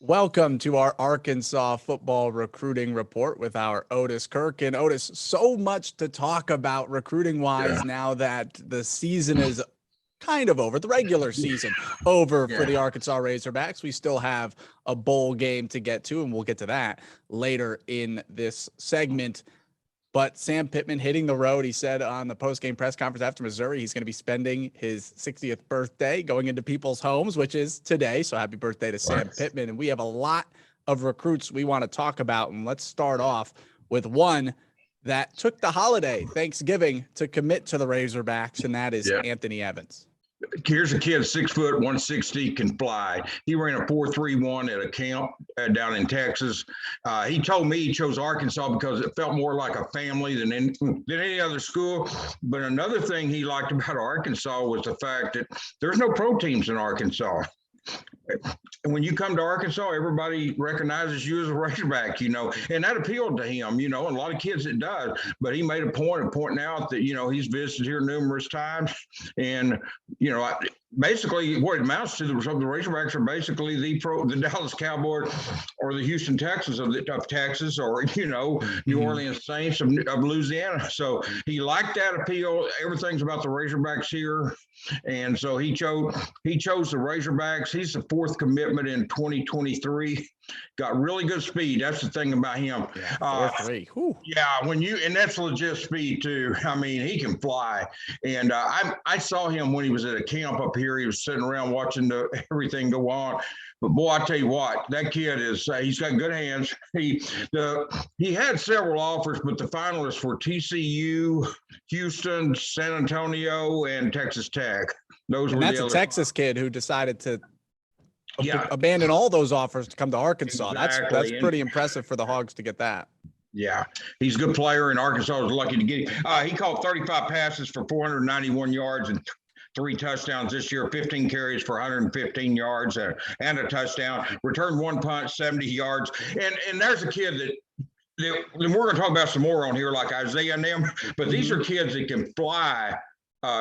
Welcome to our Arkansas football recruiting report with our Otis Kirk. And Otis, so much to talk about recruiting wise now that the season is kind of over, the regular season over for the Arkansas Razorbacks. We still have a bowl game to get to, and we'll get to that later in this segment. But Sam Pittman hitting the road. He said on the post-game press conference after Missouri, he's going to be spending his 60th birthday going into people's homes, which is today. So happy birthday to Sam Pittman. And we have a lot of recruits we want to talk about. And let's start off with one that took the holiday, Thanksgiving, to commit to the Razorbacks, and that is Anthony Evans. Here's a kid, 6 foot, 160, can fly. He ran a 4.31 at a camp down in Texas. He told me he chose Arkansas because it felt more like a family than any other school. But another thing he liked about Arkansas was the fact that there's no pro teams in Arkansas. And when you come to Arkansas, everybody recognizes you as a Razorback, and that appealed to him, and a lot of kids it does. But he made a point of pointing out that, he's visited here numerous times. And, basically what it amounts to, the Razorbacks are basically the Dallas Cowboys or the Houston Texans of Texas, or, New Orleans Saints of Louisiana. So he liked that appeal. Everything's about the Razorbacks here. And so he chose the Razorbacks. He's the fourth commitment in 2023. Got really good speed. That's the thing about him. And that's legit speed too. I mean, he can fly. And I saw him when he was at a camp up here. He was sitting around watching everything go on. But boy, I tell you what, that kid he's got good hands. He had several offers, but the finalists were TCU, Houston, San Antonio, and Texas Tech. That's a Texas kid who decided to abandon all those offers to come to Arkansas. Exactly. That's pretty impressive for the Hogs to get that. Yeah, he's a good player, and Arkansas was lucky to get him. He caught 35 passes for 491 yards and 3 touchdowns this year, 15 carries for 115 yards and a touchdown, returned 1 punt, 70 yards. And there's a kid that we're going to talk about some more on here, like Isaiah and them, but these are kids that can fly,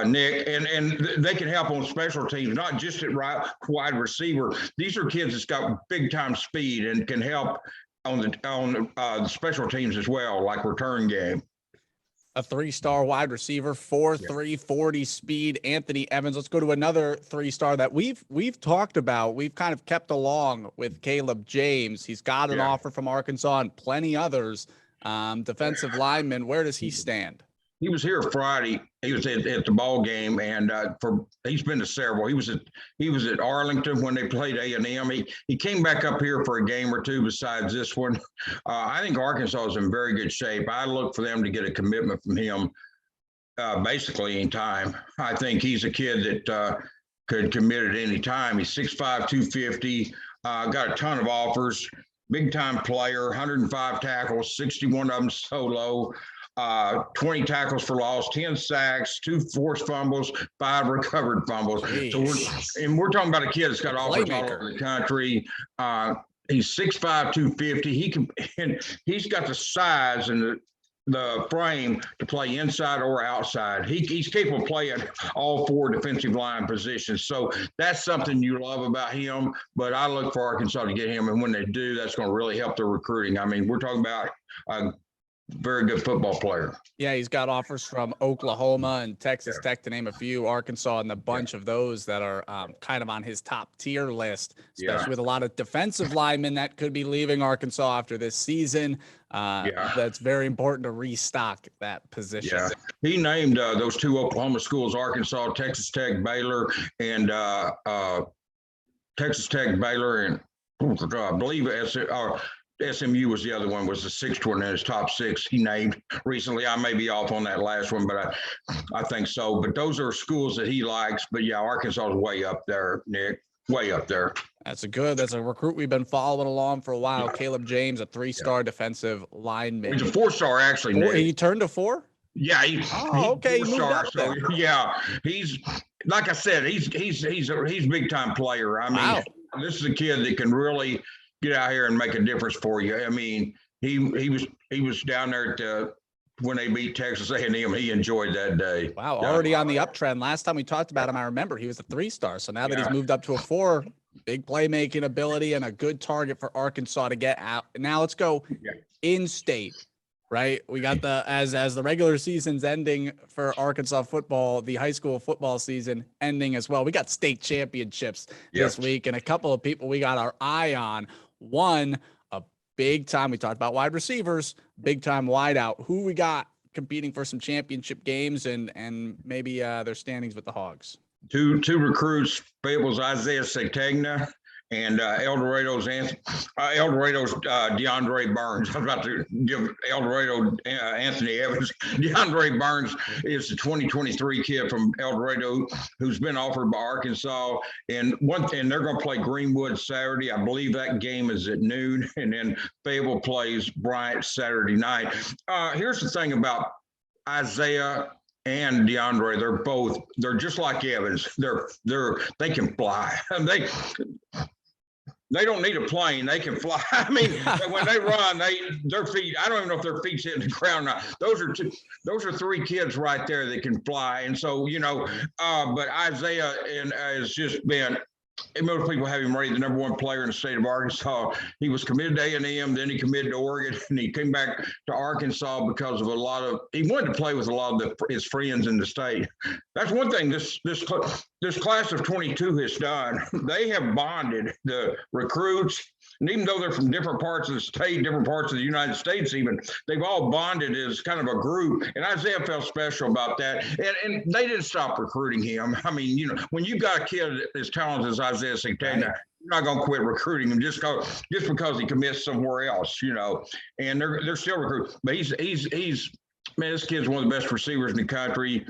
Nick, and they can help on special teams, not just at wide receiver. These are kids that's got big time speed and can help on the special teams as well, like return game. A 3-star wide receiver, 4.3 40 speed, Anthony Evans. Let's go to another 3-star that we've talked about. We've kind of kept along with Caleb James. He's got an offer from Arkansas and plenty others. Defensive lineman. Where does he stand? He was here Friday. He was at the ball game, and he's been to several. He was at Arlington when they played A&M. He came back up here for a game or two besides this one. I think Arkansas is in very good shape. I look for them to get a commitment from him basically in time. I think he's a kid that could commit at any time. He's 6'5", 250, got a ton of offers, big-time player, 105 tackles, 61 of them solo. 20 tackles for loss, 10 sacks, 2 forced fumbles, 5 recovered fumbles. So we're talking about a kid that's got offers all over the country. He's 6'5", 250. He's got the size and the frame to play inside or outside. He's capable of playing all 4 defensive line positions. So that's something you love about him. But I look for Arkansas to get him, and when they do, that's going to really help their recruiting. I mean, we're talking about very good football player. Yeah, he's got offers from Oklahoma and Texas Tech, to name a few, Arkansas, and a bunch of those that are kind of on his top tier list, especially with a lot of defensive linemen that could be leaving Arkansas after this season. That's very important to restock that position. Yeah, he named those 2 Oklahoma schools, Arkansas, Texas Tech, Baylor, and Texas Tech, Baylor, and I believe SMU was the other one, was the 6th one in his top 6 he named recently. I may be off on that last one, but I think so. But those are schools that he likes. But Arkansas is way up there, Nick, way up there. That's a recruit we've been following along for a while. Caleb James, a 3-star defensive lineman. He's a 4-star actually. Nick. He turned to 4? Yeah. Okay. He moved up there. He's like I said, he's a big time player. I mean, this is a kid that can really get out here and make a difference for you. I mean, he was down there when they beat Texas A&M. He enjoyed that day. Wow, already on the uptrend. Last time we talked about him, I remember he was a 3-star. So now that he's moved up to a 4, big playmaking ability and a good target for Arkansas to get out. Now let's go in state, right? We got as the regular season's ending for Arkansas football, the high school football season ending as well. We got state championships this week, and a couple of people we got our eye on. One, a big time, we talked about wide receivers, big time wide out. Who we got competing for some championship games and maybe their standings with the Hogs? Two recruits, Fayetteville's Isaiah Sategna and Eldorado's Deandre Burns. I was about to give El Dorado Anthony Evans. Deandre Burns is the 2023 kid from El Dorado who's been offered by Arkansas. And they're going to play Greenwood Saturday. I believe that game is at noon. And then Fayetteville plays Bryant Saturday night. Here's the thing about Isaiah and Deandre. They're just like Evans. They can fly. They don't need a plane. They can fly. I mean, when they run, their feet, I don't even know if their feet's hitting the ground or not. Those are three kids right there that can fly. And so, but Isaiah has just been, most people have him rated the #1 player in the state of Arkansas. He was committed to A&M, then he committed to Oregon, and he came back to Arkansas because of he wanted to play with a lot of his friends in the state. That's one thing this class of 22 has done. They have bonded the recruits, and even though they're from different parts of the state, different parts of the United States even, they've all bonded as kind of a group, and Isaiah felt special about that, and they didn't stop recruiting him. I mean, when you got a kid as talented as Isaiah Sategna, right, you're not going to quit recruiting him just because he commits somewhere else, and they're still recruiting. But he's man, this kid's one of the best receivers in the country.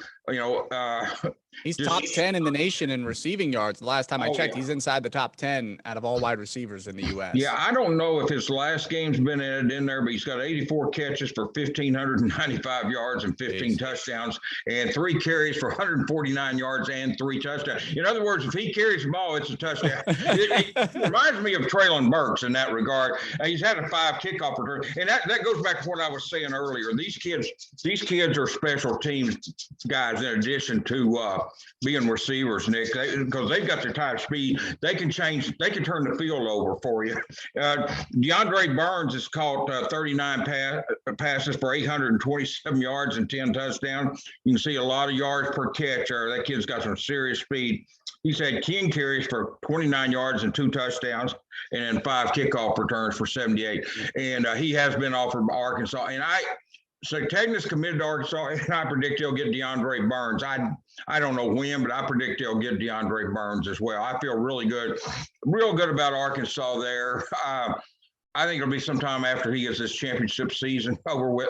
He's top 10 in the nation in receiving yards. The last time I checked, he's inside the top 10 out of all wide receivers in the U.S. Yeah, I don't know if his last game's been added in there, but he's got 84 catches for 1,595 yards and 15 touchdowns, and 3 carries for 149 yards and 3 touchdowns. In other words, if he carries the ball, it's a touchdown. It reminds me of Traylon Burks in that regard. He's had a 5 kickoff return, and that goes back to what I was saying earlier. These kids are special teams guys in addition to being receivers, Nick, because they've got the type speed. They can turn the field over for you. Deandre Burns has caught 39 passes for 827 yards and 10 touchdowns. You can see a lot of yards per catch. That kid's got some serious speed. He's had 10 carries for 29 yards and 2 touchdowns, and then 5 kickoff returns for 78. And he has been offered by Arkansas. And Tegna's committed to Arkansas, and I predict he'll get Deandre Burns. I don't know when, but I predict he'll get Deandre Burns as well. I feel real good about Arkansas there. I think it'll be sometime after he gets this championship season over with,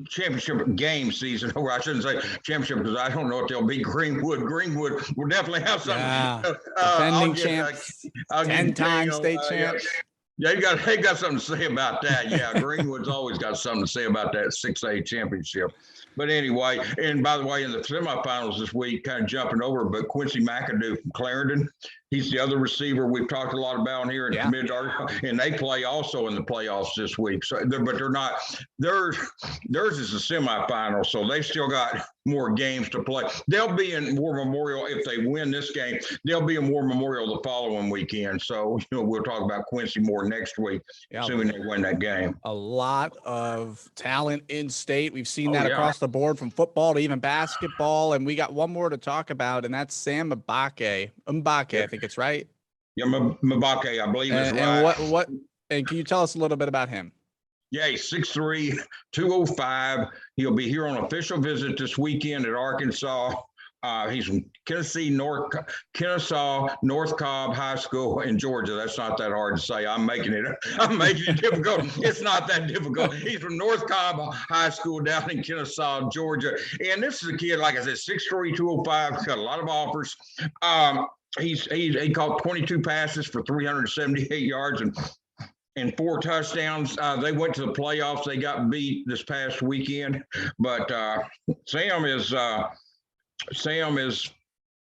championship game season, or I shouldn't say championship because I don't know if they'll beat Greenwood. Greenwood will definitely have something. Yeah. Defending champs, 10-time state champs. Yeah, they got something to say about that. Yeah, Greenwood's always got something to say about that 6A championship. But anyway, and by the way, in the semifinals this week, kind of jumping over, but Quincy McAdoo from Clarendon, he's the other receiver we've talked a lot about here in Mid-Arkansas, and they play also in the playoffs this week. So, but they're not. Theirs is a semifinal, so they've still got more games to play. They'll be in War Memorial if they win this game. They'll be in War Memorial the following weekend. So we'll talk about Quincy more next week, assuming they win that game. A lot of talent in state. We've seen that across the board, from football to even basketball. And we got one more to talk about, and that's Sam Mbake. I think it's right. Yeah, Mbake, I believe is right. And what? And can you tell us a little bit about him? Yeah, he's 6'3", 205. He'll be here on official visit this weekend at Arkansas. He's from Kennesaw North Cobb High School in Georgia. That's not that hard to say. I'm making it difficult. It's not that difficult. He's from North Cobb High School down in Kennesaw, Georgia. And this is a kid, like I said, 6'3", 205. Got a lot of offers. He caught 22 passes for 378 yards and 4 touchdowns. They went to the playoffs. They got beat this past weekend. But Sam is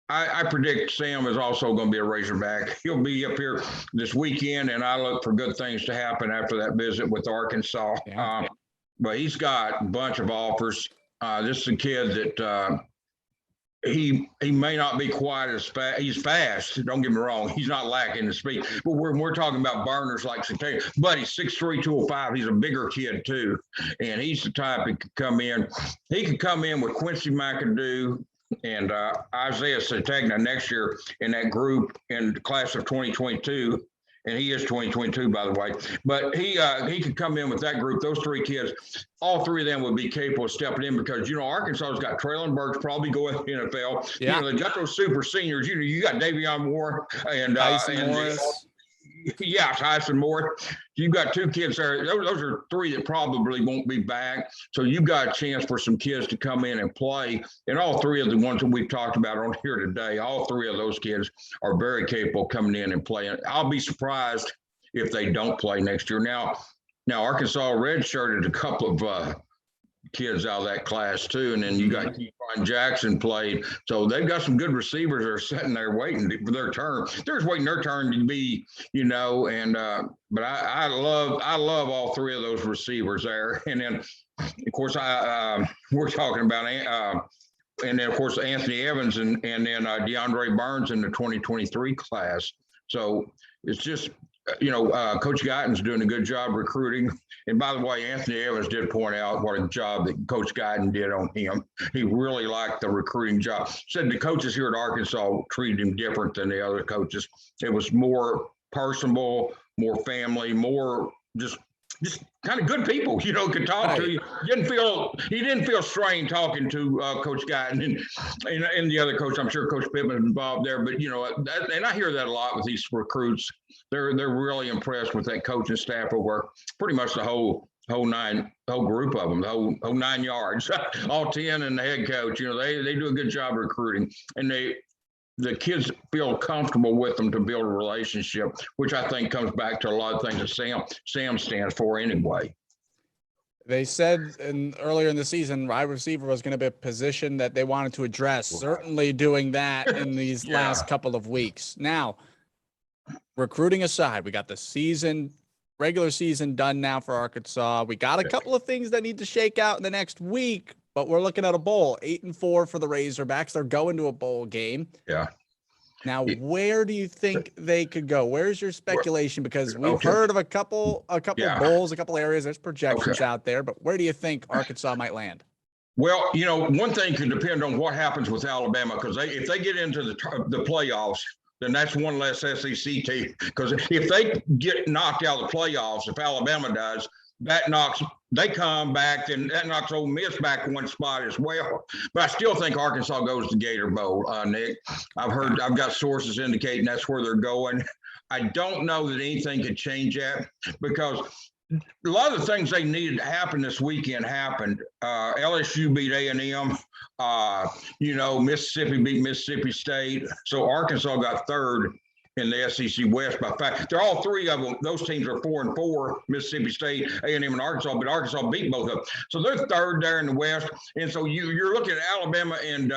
I predict Sam is also going to be a Razorback. He'll be up here this weekend, and I look for good things to happen after that visit with Arkansas. Yeah. But he's got a bunch of offers. This is a kid that he may not be quite as fast. He's fast. Don't get me wrong. He's not lacking in speed. But we're talking about burners like Centennial. But he's 6'3", 205. He's a bigger kid too, and he's the type that could come in. He could come in with Quincy McAdoo and Isaiah Sategna next year in that group in the class of 2022. And he is 2022, by the way. But he could come in with that group, those three kids. All three of them would be capable of stepping in because, Arkansas's got Traylon Burks probably going to the NFL. Yeah. They got those super seniors. You got Davion Moore and Tyson Morris. Tyson Moore. You've got two kids there. Those are three that probably won't be back. So you've got a chance for some kids to come in and play. And all three of the ones that we've talked about on here today, all three of those kids are very capable of coming in and playing. I'll be surprised if they don't play next year. Now Arkansas redshirted a couple of kids out of that class too, and then you got Keon Jackson played, so they've got some good receivers that are sitting there waiting for their turn. They're just waiting their turn to be, and but I love all three of those receivers there, and then of course we're talking about and then of course Anthony Evans and then Deandre Burns in the 2023 class. So it's just. Coach Guyton's doing a good job recruiting. And by the way, Anthony Evans did point out what a job that Coach Guyton did on him. He really liked the recruiting job. Said the coaches here at Arkansas treated him different than the other coaches. It was more personable, more family, more just kind of good people, could talk to you. He didn't feel strained talking to Coach Guyton and the other coach. I'm sure Coach Pittman was involved there, but and I hear that a lot with these recruits. They're really impressed with that coaching staff over pretty much the whole group of them, the whole 9 yards, all 10 and the head coach. They do a good job recruiting, and the kids feel comfortable with them to build a relationship, which I think comes back to a lot of things that Sam stands for anyway. They said earlier in the season, wide receiver was going to be a position that they wanted to address. Certainly doing that in these last couple of weeks. Now, recruiting aside, we got the regular season done now for Arkansas. We got a couple of things that need to shake out in the next week. But we're looking at a bowl, 8-4 for the Razorbacks. They're going to a bowl game. Yeah. Now, where do you think they could go? Where's your speculation? Because we've heard of a couple bowls, a couple areas. There's projections out there, but where do you think Arkansas might land? Well, one thing could depend on what happens with Alabama, because if they get into the playoffs, then that's one less SEC team. Because if they get knocked out of the playoffs, if Alabama does, they come back, and that knocks Ole Miss back one spot as well. But I still think Arkansas goes to Gator Bowl, Nick. I've got sources indicating that's where they're going. I don't know that anything could change that, because a lot of the things they needed to happen this weekend happened. LSU beat A&M. Mississippi beat Mississippi State. So Arkansas got third in the SEC West by 5. They're all three of them. Those teams are 4-4, Mississippi State, A&M, and Arkansas, but Arkansas beat both of them. So they're third there in the West. And so you're looking at Alabama and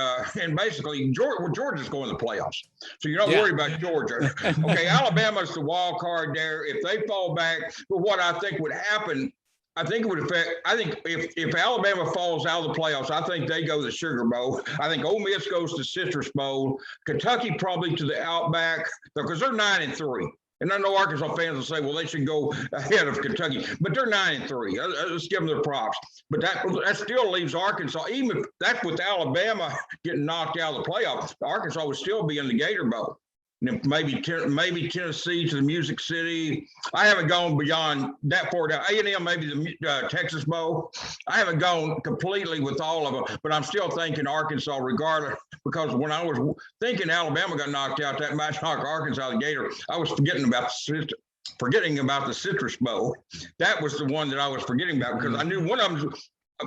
basically Georgia's going to the playoffs. So you're not worried about Georgia. Okay, Alabama's the wild card there. If they fall back, but what I think would happen, I think it would affect. I think if Alabama falls out of the playoffs, I think they go to the Sugar Bowl. I think Ole Miss goes to Citrus Bowl. Kentucky probably to the Outback, because they're 9-3. And I know Arkansas fans will say, well, they should go ahead of Kentucky, but they're 9-3. Let's give them their props. But that still leaves Arkansas, even if that's with Alabama getting knocked out of the playoffs, Arkansas would still be in the Gator Bowl. And maybe Tennessee to the Music City. I haven't gone beyond that far down. A&M, maybe the Texas Bowl. I haven't gone completely with all of them, but I'm still thinking Arkansas regardless, because when I was thinking Alabama got knocked out, that might knock Arkansas the Gator. I was forgetting about the Citrus Bowl. That was the one that I was forgetting about, because I knew one of them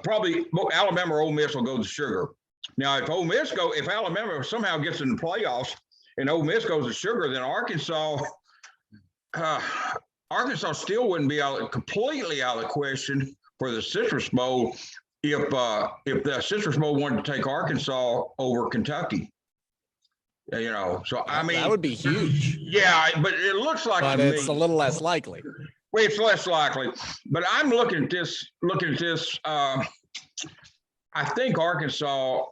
probably Alabama or Ole Miss will go to Sugar. Now, if Alabama somehow gets in the playoffs, and Ole Miss goes to Sugar, then Arkansas still wouldn't be completely out of the question for the Citrus Bowl if the Citrus Bowl wanted to take Arkansas over Kentucky. So I mean that would be huge. Yeah, but it looks like, but it's a little less likely. Well, it's less likely. But I'm looking at this. I think Arkansas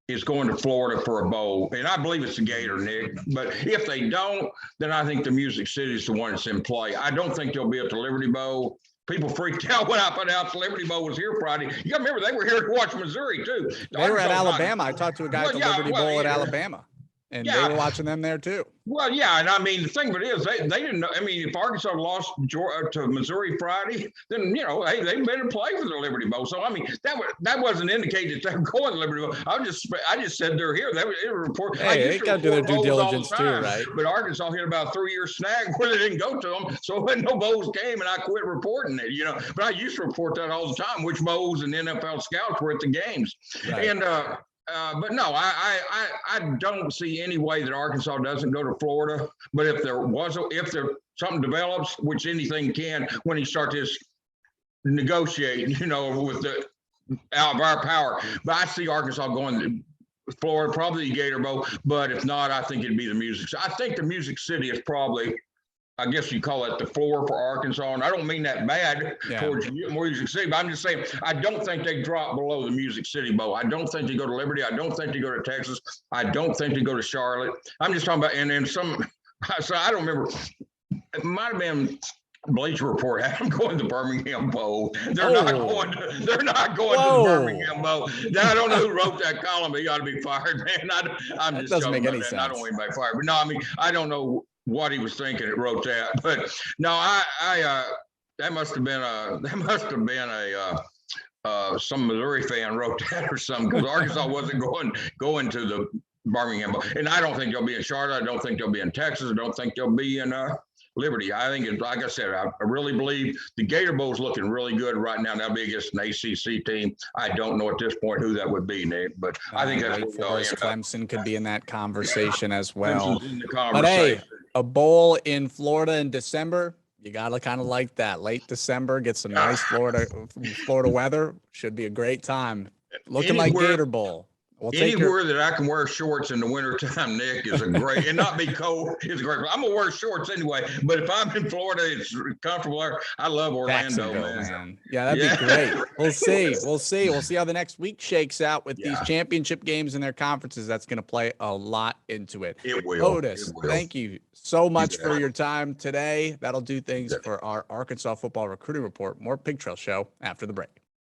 is going to Florida for a bowl, and I believe it's the Gator, Nick. But if they don't, then I think the Music City is the one that's in play. I don't think they'll be at the Liberty Bowl. People freaked out when I put out the Liberty Bowl was here Friday. You got to remember, they were here to watch Missouri, too. They were at Alabama. I talked to a guy at the Liberty Bowl at Alabama, and they were watching them there, too. Well, yeah, and I mean, the thing of it is, they didn't know. I mean, if Arkansas lost to Missouri Friday, then, hey, they've been in play for the Liberty Bowl. So, I mean, that wasn't indicated that they're going to Liberty Bowl. I just said they're here. They were report. Hey, they got to do their due diligence too, right? But Arkansas hit about a 3-year snag where they didn't go to them. So when no bowls came, and I quit reporting it, But I used to report that all the time, which bowls and NFL scouts were at the games. Right. And, but no, I don't see any way that Arkansas doesn't go to Florida. But if there something develops, which anything can, when he starts this negotiating, with the out of our power. But I see Arkansas going to Florida, probably the Gator Bowl. But if not, I think it'd be the Music. I think the Music City is probably, I guess you call it the floor for Arkansas. And I don't mean that bad towards Music City, but I'm just saying, I don't think they drop below the Music City Bowl. I don't think they go to Liberty. I don't think they go to Texas. I don't think they go to Charlotte. I'm just talking about, and then some, so I don't remember, it might have been Bleacher Report had them going to Birmingham Bowl. They're not going to the Birmingham Bowl. Now, I don't know who wrote that column, but he ought to be fired, man. I'm just doesn't make any sense. sense. I don't want anybody fired. But no, I mean, I don't know what he was thinking it wrote that, but no, that must have been some Missouri fan wrote that or something, because Arkansas wasn't going to the Birmingham Bowl. And I don't think they'll be in Charlotte. I don't think they'll be in Texas. I don't think they'll be in Liberty. I think it's, like I said, I really believe the Gator Bowl is looking really good right now. That'll be against an ACC team. I don't know at this point who that would be, Nick, but I think that's what Clemson could be in that conversation as well. In the conversation. But hey, a bowl in Florida in December, you gotta kind of like that. Late December, get some nice Florida weather. Should be a great time. Looking like Gator Bowl. Anywhere that I can wear shorts in the wintertime, Nick, is a great, and not be cold, is great. I'm going to wear shorts anyway, but if I'm in Florida, it's comfortable there. I love Orlando, man. Yeah, that'd be great. We'll see. We'll see how the next week shakes out with these championship games and their conferences. That's going to play a lot into it. It will. Otis, thank you so much for your time today. That'll do things for our Arkansas football recruiting report. More Pig Trail Show after the break.